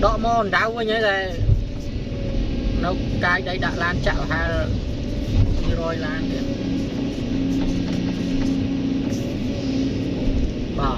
đọ mòn đau với nhớ là nó cái đây đã lan chạo hay rồi lan kìa bà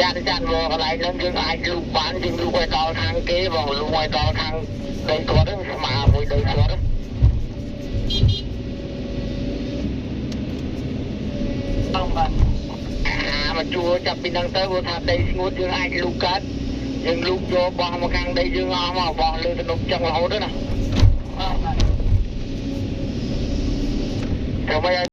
ចាត់មកកន្លែងហ្នឹងយើងអាចលូកបានយើងលូកឲ្យដល់ខាងគេបងលូកឲ្យដល់ខាងដីគាត់ហ្នឹងស្មើមួយដីគាត់ហ្នឹងបងបាទមកជួចាប់ពីហ្នឹងទៅគាត់ថាដីស្ងួតយើងអាចលូកកើតយើងលូកយកបោះមកខាងដីយើងអស់មកបោះលើទំនប់ចឹងរហូតទៅណាបាទ